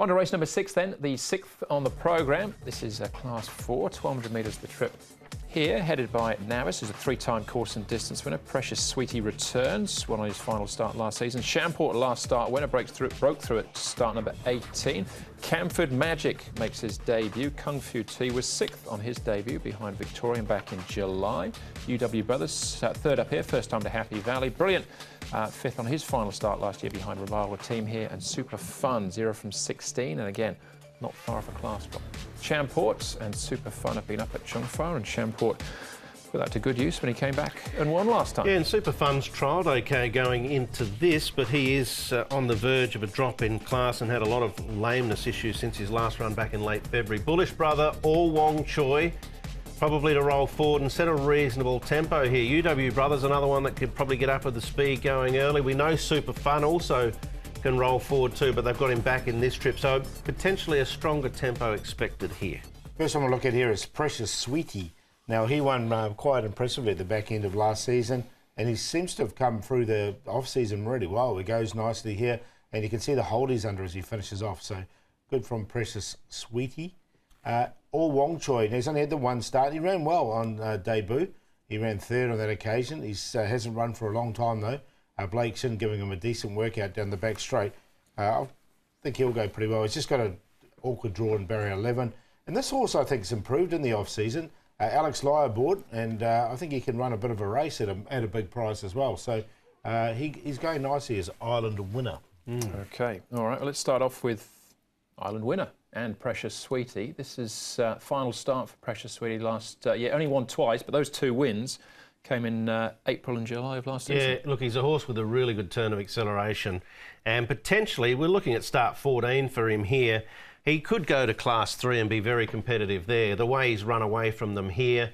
On to race number 6 then, the 6th on the programme. This is Class 4, 1,200 metres the trip here, headed by Navis, who's a 3-time course and distance winner. Precious Sweetie returns, won on his final start last season. Champort, last start winner, broke through at start number 18. Camford Magic makes his debut. Kung Fu Tea was 6th on his debut, behind Victorian back in July. UW Brothers, 3rd up here, first time to Happy Valley. Brilliant, 5th on his final start last year, behind Revival Team here. And Super Fun, 0 from 16, and again, not far off a class drop. Champort and Super Fun have been up at Chungfa, and Champort put that to good use when he came back and won last time. Yeah, and Super Fun's trialled okay going into this, but he is on the verge of a drop in class and had a lot of lameness issues since his last run back in late February. Bullish Brother, All Wong Choi, probably to roll forward and set a reasonable tempo here. UW Brothers, another one that could probably get up with the speed going early. We know Super Fun also can roll forward too, but they've got him back in this trip, so potentially a stronger tempo expected here. First one we'll look at here is Precious Sweetie. Now, he won quite impressively at the back end of last season, and he seems to have come through the off-season really well. He goes nicely here, and you can see the hold he's under as he finishes off, so good from Precious Sweetie. All Wong Choi, now he's only had the one start. He ran well on debut. He ran 3rd on that occasion. He hasn't run for a long time, though. Blake Shin giving him a decent workout down the back straight. I think he'll go pretty well. He's just got an awkward draw in barrier 11. And this horse, I think, has improved in the off-season. Alex Lye aboard, and I think he can run a bit of a race at a big price as well. So he's going nicely as Island winner. Okay, all right. Well, let's start off with Island winner and Precious Sweetie. This is final start for Precious Sweetie last year. Only won twice, but those 2 wins came in April and July of last season. Yeah, look, he's a horse with a really good turn of acceleration, and potentially we're looking at start 14 for him here. He could go to Class 3 and be very competitive there, the way he's run away from them here.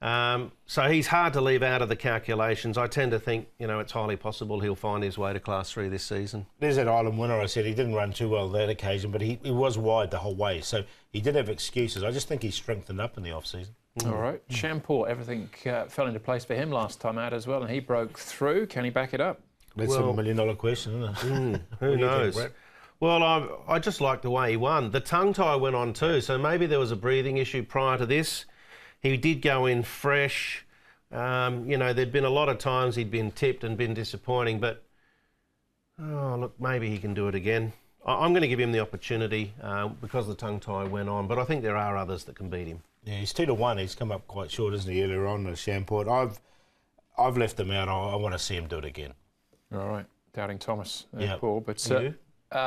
So he's hard to leave out of the calculations. I tend to think, you know, it's highly possible he'll find his way to Class 3 this season. There's that Island winner I said. He didn't run too well that occasion, but he was wide the whole way, so he did have excuses. I just think he's strengthened up in the off-season. All right. Champort, everything fell into place for him last time out as well, and he broke through. Can he back it up? That's a $1 million question, isn't it? Who knows? Well, I just like the way he won. The tongue tie went on too, so maybe there was a breathing issue prior to this. He did go in fresh. You know, there'd been a lot of times he'd been tipped and been disappointing, but look, maybe he can do it again. I'm going to give him the opportunity because the tongue tie went on, but I think there are others that can beat him. Yeah, he's 2-1. He's come up quite short, isn't he, earlier on in Champort. I've left him out. I want to see him do it again. All right. Doubting Thomas, yeah. Paul. But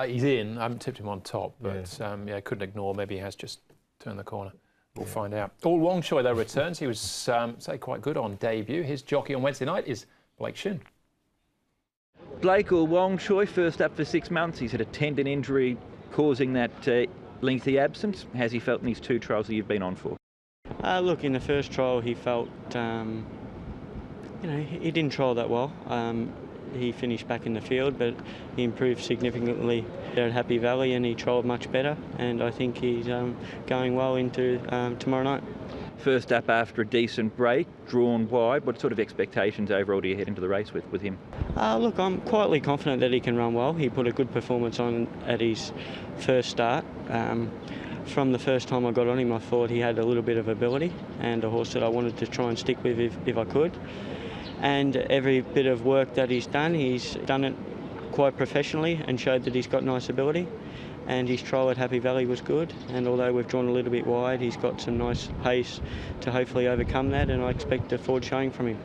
he's in. I haven't tipped him on top, but yeah, couldn't ignore. Maybe he has just turned the corner. We'll find out. All Wong Choi, though, returns. He was, say, quite good on debut. His jockey on Wednesday night is Blake Shin. Blake All Wong Choi, first up for 6 months. He's had a tendon injury causing that lengthy absence. How's he felt in these 2 trials that you've been on for? Look, in the first trial he felt, you know, he didn't trial that well. He finished back in the field, but he improved significantly there at Happy Valley, and he trialled much better, and I think he's going well into tomorrow night. First up after a decent break, drawn wide. What sort of expectations overall do you head into the race with him? Look, I'm quietly confident that he can run well. He put a good performance on at his first start. From the first time I got on him, I thought he had a little bit of ability, and a horse that I wanted to try and stick with if I could. And every bit of work that he's done it quite professionally and showed that he's got nice ability. And his trial at Happy Valley was good, and although we've drawn a little bit wide, he's got some nice pace to hopefully overcome that, and I expect a forward showing from him.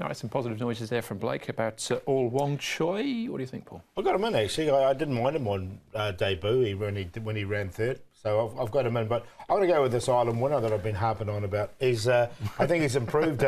All right, some positive noises there from Blake about All Wong Choi. What do you think, Paul? I got him in, actually. I didn't mind him on debut when he ran 3rd, so I've got him in. But I'm going to go with this Island winner that I've been harping on about. I think he's improved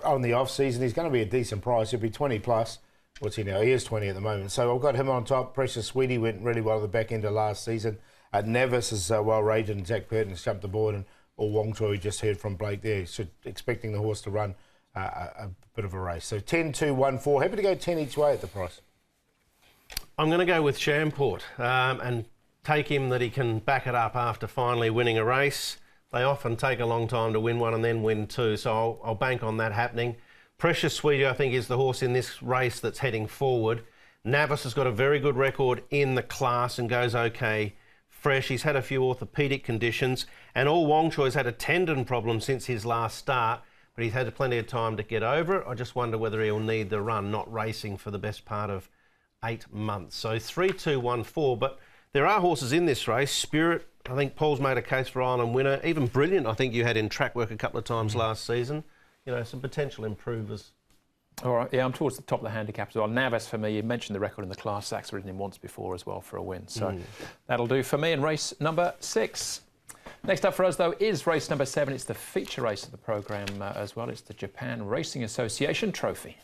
on the off-season. He's going to be a decent price. He'll be 20 plus. What's he now? He is 20 at the moment. So I've got him on top. Precious Sweetie went really well at the back end of last season. Nevis is well rated, and Jack Burton's jumped the board, and All Wong Choi, we just heard from Blake there. So expecting the horse to run a bit of a race. So 10, 2, 1, 4. Happy to go 10 each way at the price. I'm going to go with Champort and take him that he can back it up after finally winning a race. They often take a long time to win one and then win 2, so I'll bank on that happening. Precious Sweetie, I think, is the horse in this race that's heading forward. Navis has got a very good record in the class and goes okay fresh. He's had a few orthopaedic conditions, and All Wong Choi's had a tendon problem since his last start, but he's had plenty of time to get over it. I just wonder whether he'll need the run, not racing for the best part of 8 months. So 3, 2, 1, 4, but there are horses in this race. Spirit, I think Paul's made a case for Ireland Winner. Even Brilliant, I think you had in track work a couple of times last season. You know, some potential improvers. All right, yeah, I'm towards the top of the handicap as well. Navis for me, you mentioned the record in the class. Zach's ridden him once before as well for a win. So that'll do for me in race number 6. Next up for us, though, is race number 7. It's the feature race of the programme as well. It's the Japan Racing Association Trophy.